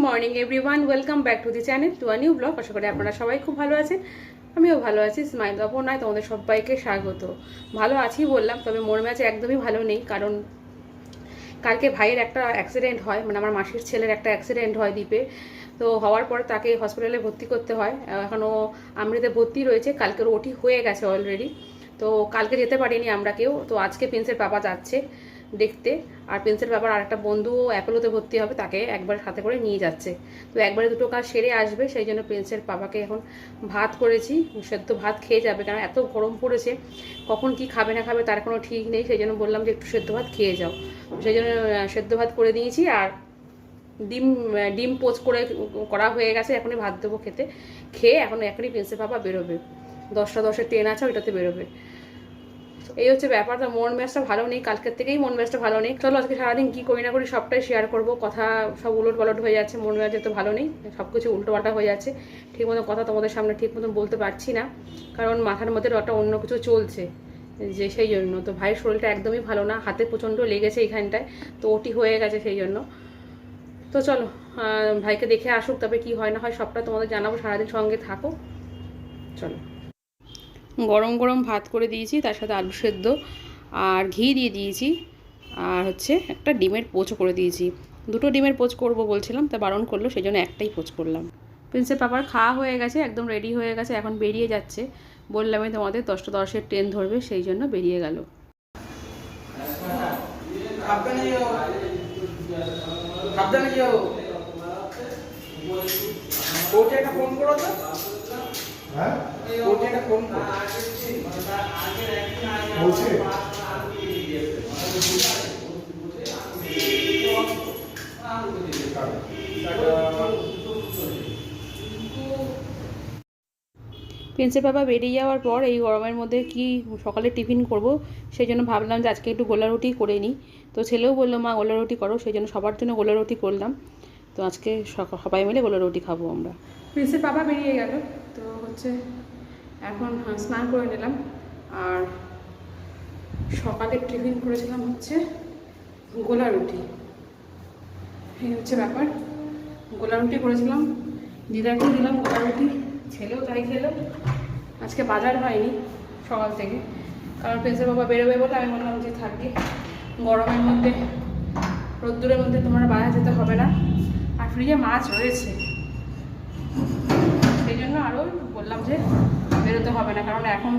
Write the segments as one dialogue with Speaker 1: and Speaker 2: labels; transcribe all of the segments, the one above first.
Speaker 1: Morning everyone, welcome back to the channel to a new blog. আশা করি আপনারা সবাই খুব ভালো আছেন, আমিও ভালো আছি। স্মাইল অপর্ণায় তোমাদের সবাইকে স্বাগত। ভালো আছি বললাম, তবে মন মেজাজ একদমই ভালো নেই, কারণ কালকে ভাইয়ের একটা অ্যাক্সিডেন্ট হয়, মানে আমার মাসির ছেলের একটা অ্যাক্সিডেন্ট হয় দ্বীপে। তো হওয়ার পর তাকে হসপিটালে ভর্তি করতে হয়। এখনও আমৃতে ভর্তি রয়েছে, কালকের ওটি হয়ে গেছে অলরেডি। তো কালকে যেতে পারিনি আমরা কেউ। তো আজকে প্রিন্সের বাবা যাচ্ছে দেখতে, আর প্রিন্সের বাবার আরেকটা বন্ধু অ্যাপোলোতে ভর্তি হবে, তাকে একবার সাথে করে নিয়ে যাচ্ছে। তো একবারে দুটো কাজ সেরে আসবে, সেই জন্য প্রিন্সের বাবাকে এখন ভাত করেছি, সেদ্ধ ভাত খেয়ে যাবে, কারণ এত গরম পড়েছে, কখন কি খাবে না খাবে তার কোনো ঠিক নেই। সেই জন্য বললাম যে একটু সেদ্ধ ভাত খেয়ে যাও, সেই জন্য সেদ্ধ ভাত করে দিয়েছি। আর ডিম ডিম পোচ করা হয়ে গেছে, এখনই ভাত দেবো খেতে। খেয়ে এখনই প্রিন্সের বাবা বেরোবে, 10টা 10-এর ট্রেন আছে, ওইটাতে বেরোবে। এই হচ্ছে ব্যাপার। তো মন মেজাজটা ভালো নেই, কালকের থেকেই মন মেজাজটা ভালো নেই। চলো আজকে সারাদিন কী করি না করি সবটাই শেয়ার করবো। কথা সব উলট পালট হয়ে যাচ্ছে, মন মেজাজ তো ভালো নেই, সব কিছু উল্টোপাল্টা হয়ে যাচ্ছে। ঠিক মতো কথা তোমাদের সামনে ঠিক মতন বলতে পারছি না, কারণ মাথার মধ্যে একটা অন্য কিছু চলছে, যে সেই জন্য। তো ভাইয়ের শরীরটা একদমই ভালো না, হাতে প্রচণ্ড লেগেছে এইখানটায়, তো ওটি হয়ে গেছে সেই জন্য। তো চলো ভাইকে দেখে আসুক, তবে কি হয় না হয় সবটা তোমাদের জানাবো, সারাদিন সঙ্গে থাকো। চলো, গরম গরম ভাত করে দিয়েছি, তার সাথে আলু সেদ্ধ আর ঘি দিয়ে দিয়েছি, আর হচ্ছে একটা ডিমের পোচও করে দিয়েছি। দুটো ডিমের পোচ করব বলছিলাম, তা বারণ করলো, সেই জন্য একটাই পোচ করলাম। প্রিন্সের পাপার খাওয়া হয়ে গেছে, একদম রেডি হয়ে গেছে, এখন বেরিয়ে যাচ্ছে। বললামই তোমাদের 10টা 10-এর ট্রেন ধরবে, সেই জন্য বেরিয়ে গেল। ফোন করো তো, হ্যাঁ ওটা ফোন করো বলছে। প্রিন্সের বাবা বেরিয়ে যাওয়ার পর এই গরমের মধ্যে কি সকালে টিফিন করব, সেই জন্য ভাবলাম যে আজকে একটু গোলা রুটি করে নিই। তো ছেলেও বললো মা গোলা রুটি করো, সেই জন্য সবার জন্য গোলা রুটি করলাম। তো আজকে সবাই মিলে গোলা রুটি খাবো আমরা। প্রিন্সের বাবা বেরিয়ে গেল, তো হচ্ছে এখন স্নান করে নিলাম। আর সকালে টিফিন করেছিলাম হচ্ছে গোলা রুটি, এই হচ্ছে ব্যাপার। গোলা রুটি করেছিলাম, দিদাকেও দিলাম গোলা রুটি, ছেলেও তাই খেলো। আজকে বাজার হয়নি সকাল থেকে, কারণ প্রিন্সের বাবা বেরোবে বলে আমি বললাম যে থাকি, গরমের মধ্যে রোদ্দুরের মধ্যে তোমার বাজার যেতে হবে না। আর ফ্রিজে মাছ রয়েছে, সেই জন্য আরও বললাম যে বেরোতে হবে না, কারণ এখন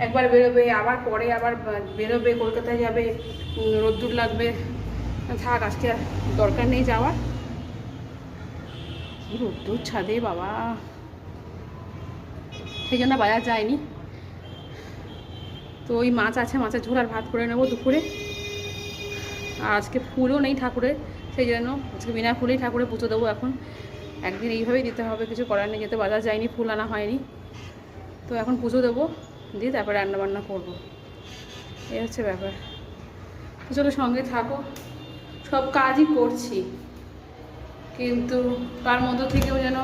Speaker 1: একবার বেরোবে, আবার পরে আবার বেরোবে, কলকাতায় যাবে, রোদ্দুর লাগবে। থাক, আজকে আর দরকার নেই যাওয়ার। কি রোদ্দুর ছাদে বাবা, সেই জন্য বাজার যায়নি। তো ওই মাছ আছে, মাছের ঝোল আর ভাত করে নেবো দুপুরে। আর আজকে ফুলও নেই ঠাকুরের, সেই জন্য আজকে বিনা ফুলেই ঠাকুরে পুজো দেবো। এখন একদিন এইভাবেই দিতে হবে, কিছু করার নেই, যেহেতু বাজার যায়নি, ফুল আনা হয়নি। তো এখন পুজো দেবো, দিয়ে তারপরে রান্নাবান্না করবো, এই হচ্ছে ব্যাপার। তো চলো সঙ্গে থাকো, সব কাজই করছি, কিন্তু তার মধ্যে থেকেও যেন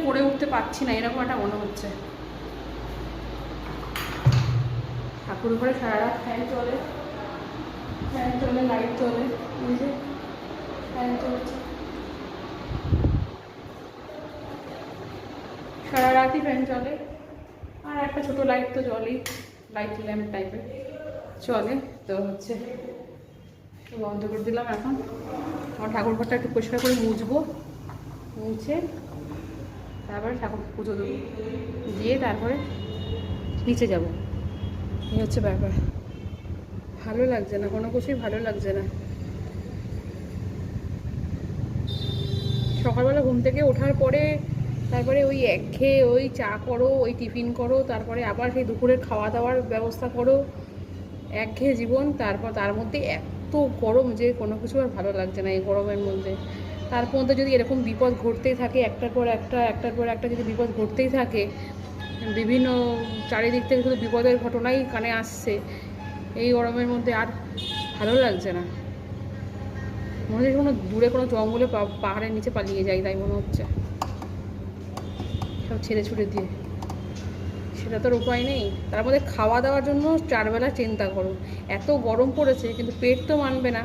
Speaker 1: করে উঠতে পারছি না, এরকম একটা মনে হচ্ছে। ঠাকুর ঘরে সারা রাত ফ্যান চলে, লাইট চলে, এই যে ফ্যান চলছে, সারা রাতই ফ্যান চলে। আর একটা ছোটো লাইট তো জলেই, লাইট ল্যাম্প টাইপের চলে। তো হচ্ছে বন্ধ করে দিলাম। এখন আমার ঠাকুর ঘরটা একটু পরিষ্কার করে মুছবো, মুছে তারপরে ঠাকুর পুজো দেবো, দিয়ে তারপরে নিচে যাব। এই হচ্ছে ব্যাপার। ভালো লাগছে না, কোনো কিছুই ভালো লাগছে না। সকালবেলা ঘুম থেকে ওঠার পরে তারপরে ওই একঘেয়ে ওই চা করো, ওই টিফিন করো, তারপরে আবার সেই দুপুরের খাওয়া দাওয়ার ব্যবস্থা করো, একঘেয়ে জীবন। তারপর তার মধ্যে এত গরম যে কোনো কিছু আর ভালো লাগছে না এই গরমের মধ্যে। তার মধ্যে যদি এরকম বিপদ ঘটতেই থাকে, একটার পর একটা যদি বিপদ ঘটতেই থাকে, বিভিন্ন চারিদিক থেকে শুধু বিপদের ঘটনাই কানে আসছে, এই গরমের মধ্যে আর ভালো লাগছে না। মনে হচ্ছে কোনো দূরে কোনো জঙ্গলে পাহাড়ের নিচে পালিয়ে যায়, তাই মনে হচ্ছে, সব ছেড়ে ছুড়ে দিয়ে। সেটা তো উপায় নেই। তার মধ্যে খাওয়া দাওয়ার জন্য 4 বেলা চিন্তা করো, এত গরম পড়েছে, কিন্তু পেট তো মানবে না,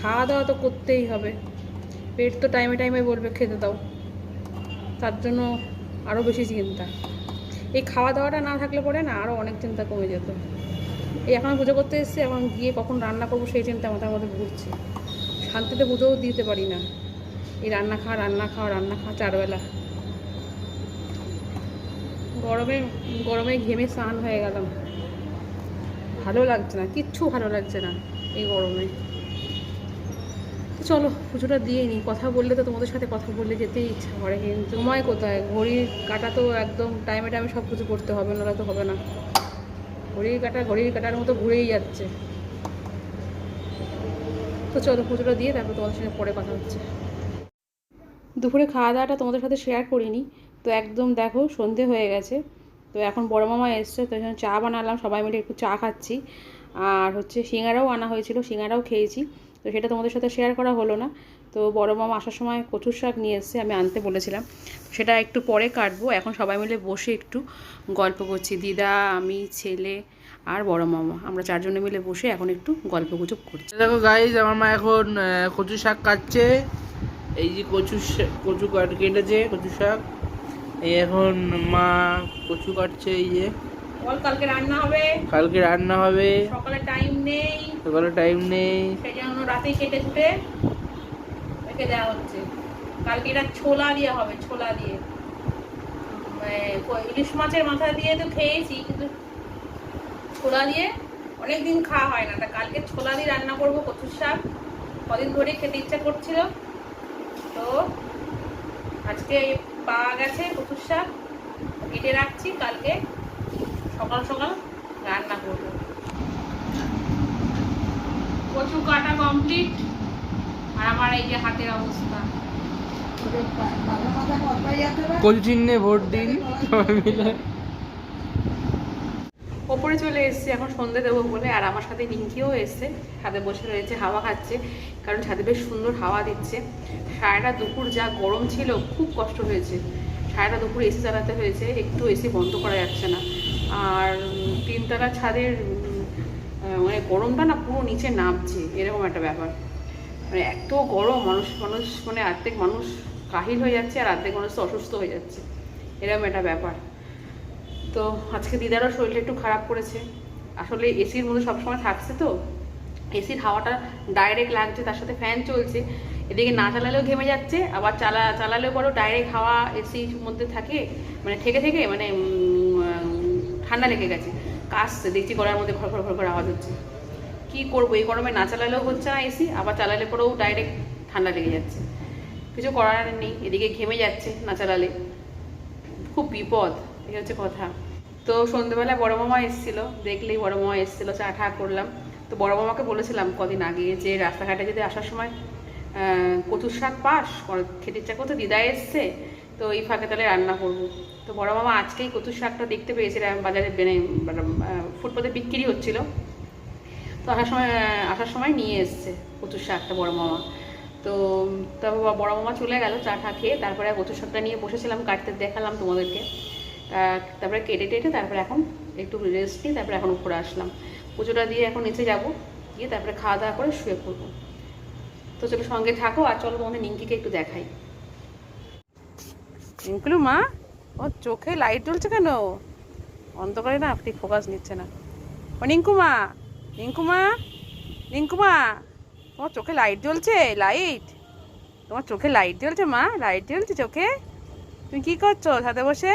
Speaker 1: খাওয়া দাওয়া তো করতেই হবে, পেট তো টাইমে টাইমে বলবে খেতে দাও, তার জন্য আরও বেশি চিন্তা। এই খাওয়া দাওয়াটা না থাকলে পরে না আরও অনেক চিন্তা কমে যেত। এই এখন পুজো করতে এসেছি, এখন গিয়ে কখন রান্না করবো সেই চিন্তা মাথার মধ্যে ঘুরছে, শান্তিতে পুজোও দিতে পারি না। এই রান্না খাওয়া রান্না খাওয়া রান্না খাওয়া 4 বেলা। গরমে গরমে ঘেমে স্নান হয়ে গেলাম, ভালো লাগছে না, কিচ্ছু ভালো লাগছে না এই গরমে। চলো পুজোটা দিয়ে নিই। কথা বললে তো তোমাদের সাথে কথা বললে যেতেই ইচ্ছা করে, কিন্তু সময় কোথায়, ঘড়ির কাটা তো একদম টাইমে টাইমে সব কিছু করতে হবে, নাহলে তো হবে না। ঘড়ির কাটার মতো ঘুরেই যাচ্ছে। তো চলো পুজোটা দিয়ে তারপর তোমাদের সঙ্গে পরে কথা হচ্ছে। দুপুরে খাওয়া দাওয়াটা তোমাদের সাথে শেয়ার করিনি, তো একদম দেখো সন্ধে হয়ে গেছে। তো এখন বড় মামা এসছে, তো এখানে চা বানালাম, সবাই মিলে একটু চা খাচ্ছি। আর হচ্ছে সিঙ্গারাও আনা হয়েছিল, সিঙ্গারাও খেয়েছি, তো সেটা তোমাদের সাথে শেয়ার করা হলো না। তো বড় মামা আসার সময় কচুর শাক নিয়ে এসছে, আমি আনতে বলেছিলাম, সেটা একটু পরে কাটবো। এখন সবাই মিলে বসে একটু গল্প করছি, দিদা, আমি, ছেলে আর বড় মামা, আমরা 4 জনে মিলে বসে এখন একটু গল্প গুজব করছি।
Speaker 2: দেখো গাইজ, আমার মা এখন কচু শাক কাটছে। এই যে কচু কেটেছে কচু শাক, এই এখন মা কচু কাটছে। এই যে
Speaker 1: কালকে রান্না হবে, সকালে টাইম নেই, সেই জন্য রাতেই কেটে ছুটে রেখে দেওয়া হচ্ছে। কালকে এটা ছোলা দিয়ে হবে, ছোলা দিয়ে, ইলিশ মাছের মাথা দিয়ে তো খেয়েছি, কিন্তু ছোলা দিয়ে অনেকদিন খাওয়া হয় না, তা কালকে ছোলা দিয়ে রান্না করবো কচুর শাক। কদিন ধরে খেতে ইচ্ছা করছিল, তো আজকে পাওয়া গেছে কচুর শাক, কেটে রাখছি, কালকে সকাল সকাল রান্না করবো। কচু কাটা কমপ্লিট, আর আমার এই যে হাতের অবস্থা।
Speaker 2: কচু চিহ্নে ভোট দিন সবাই মিলে।
Speaker 1: ওপরে চলে এসেছি এখন সন্ধে দেবো বলে, আর আমার সাথে নিঙ্কিও এসছে, ছাদে বসে রয়েছে, হাওয়া খাচ্ছে, কারণ ছাদে বেশ সুন্দর হাওয়া দিচ্ছে। সারাটা দুপুর যা গরম ছিল, খুব কষ্ট হয়েছে, সারাটা দুপুর এসি চালাতে হয়েছে, একটু এসি বন্ধ করা যাচ্ছে না। আর 3তলা ছাদের মানে গরমটা না পুরো নিচে নামছে, এরকম একটা ব্যাপার। মানে এত গরম, মানুষ মানে অর্ধেক মানুষ কাহিল হয়ে যাচ্ছে, আর অর্ধেক মানুষ তো অসুস্থ হয়ে যাচ্ছে, এরকম একটা ব্যাপার। তো আজকে দিদারও শরীরটা একটু খারাপ করেছে, আসলে এসির মধ্যে সবসময় থাকছে, তো এসির হাওয়াটা ডাইরেক্ট লাগছে, তার সাথে ফ্যান চলছে, এদিকে না চালালেও ঘেমে যাচ্ছে, আবার চালালেও পরেও ডাইরেক্ট হাওয়া এসির মধ্যে থাকে, মানে থেকে মানে ঠান্ডা লেগে গেছে, কাশছে, দেখছি গলার মধ্যে ঘর ঘর ঘর করে আওয়াজ হচ্ছে। কী করবো, এই গরমে না চালালেও হচ্ছে না এসি, আবার চালালে পরেও ডাইরেক্ট ঠান্ডা লেগে যাচ্ছে, কিছু করার নেই, এদিকে ঘেমে যাচ্ছে না চালালে, খুব বিপদ, এই হচ্ছে কথা। তো সন্ধ্যেবেলায় বড় মামা এসেছিলো, দেখলেই বড় মামা এসেছিলো, চা ঠা করলাম। তো বড় মামাকে বলেছিলাম কদিন আগে যে রাস্তাঘাটে যদি আসার সময় কচুর শাক পাস, খেতে ইচ্ছা করতো, দিদা এসছে, তো এই ফাঁকে তাহলে রান্না করবো। তো বড় মামা আজকেই কচুর শাকটা দেখতে পেয়েছিলাম বাজারে, ফুটপাতে বিক্রি হচ্ছিলো, তো আসার সময় নিয়ে এসছে কচুর শাকটা বড় মামা। তো তারপর বড় মামা চলে গেল চা ঠা খেয়ে, তারপরে কচুর শাকটা নিয়ে বসেছিলাম কাটতে, দেখালাম তোমাদেরকে, তারপরে কেটে তারপরে এখন একটু রেস্ট নিই, তারপরে এখন উপরে আসলাম, পুজোটা দিয়ে এখন নিচে যাব, গিয়ে তারপরে খাওয়া দাওয়া করে শুয়ে পড়বো। তো চলো সঙ্গে থাকো, আর চলো তোমাদের নিঙ্কিকে একটু দেখাই। নিঙ্কুলু মা, ও চোখে লাইট জ্বলছে কেন? অন্ধকারে না ঠিক ফোকাস নিচ্ছে না। ও নিঙ্কুমা, তোমার চোখে লাইট জ্বলছে, তোমার চোখে লাইট জ্বলছে মা, লাইট জ্বলছে চোখে। তুমি কি করছো ছাদে বসে?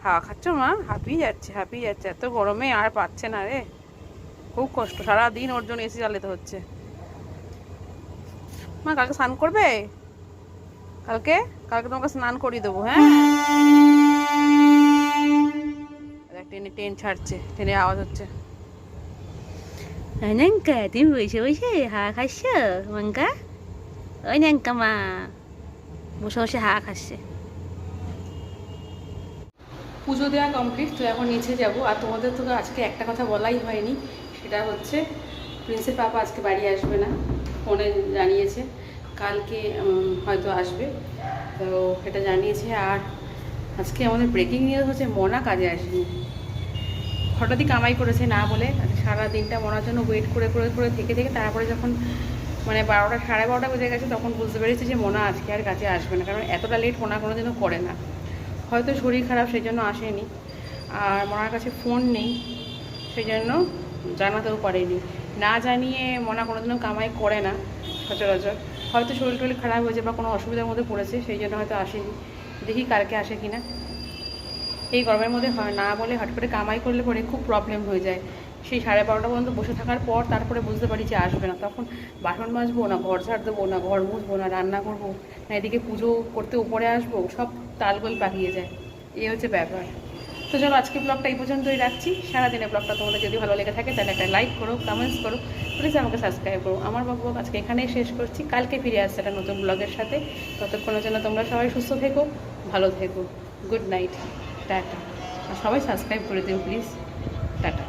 Speaker 1: হাওয়া খাচ্ছ মা? হাঁপিয়ে যাচ্ছে, এত গরমে আর পাচ্ছে না রে, খুব কষ্ট, সারাদিন ওর জন্য এসি চালাতে হচ্ছে। মা কালকে স্নান করবে? কালকে তোমাকে স্নান করিয়ে দেবো, হ্যাঁ? ট্রেন ছাড়ছে, ট্রেনে আওয়াজ হচ্ছে। ন্যাংকা, তুমি বসে বসে হাওয়া খাচ্ছ মাঙ্কা? ওই ন্যাংকা মা বসে বসে হাওয়া খাচ্ছে। পুজো দেওয়া কমপ্লিট, তো এখন নিচে যাব। আর তোমাদের তো আজকে একটা কথা বলাই হয়নি, সেটা হচ্ছে প্রিন্সের পাপা আজকে বাড়ি আসবে না, ফোনে জানিয়েছে কালকে হয়তো আসবে, তো এটা জানিয়েছে। আর আজকে আমাদের ব্রেকিং নিউজ হচ্ছে মনা কাজে আসেনি, হঠাৎই কামাই করেছে না বলে, সারা দিনটা মনার জন্য ওয়েট করে থেকে তারপরে যখন মানে 12টা 12:30 বেজে গেছে, তখন বুঝতে পেরেছি যে মোনা আজকে আর কাছে আসবে না, কারণ এতটা লেট মোনা কোনোদিনও করে না। হয়তো শরীর খারাপ সেই জন্য আসেনি, আর মোনার কাছে ফোন নেই সেই জন্য জানাতেও পারেনি। না জানিয়ে মোনা কোনোদিনও কামাই করে না সচরাচর, হয়তো শরীর টরীর খারাপ হয়েছে বা কোনো অসুবিধার মধ্যে পড়েছে সেই জন্য হয়তো আসেনি। দেখি কালকে আসে কিনা। এই গরমের মধ্যে হয় না বলে হট করে কামাই করলে পরে খুব প্রবলেম হয়ে যায়। সেই 12:30 পর্যন্ত বসে থাকার পর তারপরে বুঝতে পারি যে আসবে না, তখন বাসন মাজবো না, ঘর ঝাড় দেবো না, ঘর মুছবো না, রান্না করবো না, এদিকে পুজো করতে উপরে আসবো, সব তালগোল পাকিয়ে যায়। এই হচ্ছে ব্যাপার। তো চলো আজকে ব্লগটা এই পর্যন্তই রাখছি। সারাদিনের ব্লগটা তোমাদের যদি ভালো লেগে থাকে তাহলে একটা লাইক করো, কমেন্টস করো, প্লিজ আমাকে সাবস্ক্রাইব করো। আমার ব্লগ আজকে এখানেই শেষ করছি, কালকে ফিরে আসছে একটা নতুন ব্লগের সাথে। ততক্ষণের জন্য তোমরা সবাই সুস্থ থেকো, ভালো থেকো। Good night, tata. আর সবাই সাবস্ক্রাইব করে দিও প্লিজ। টাটা।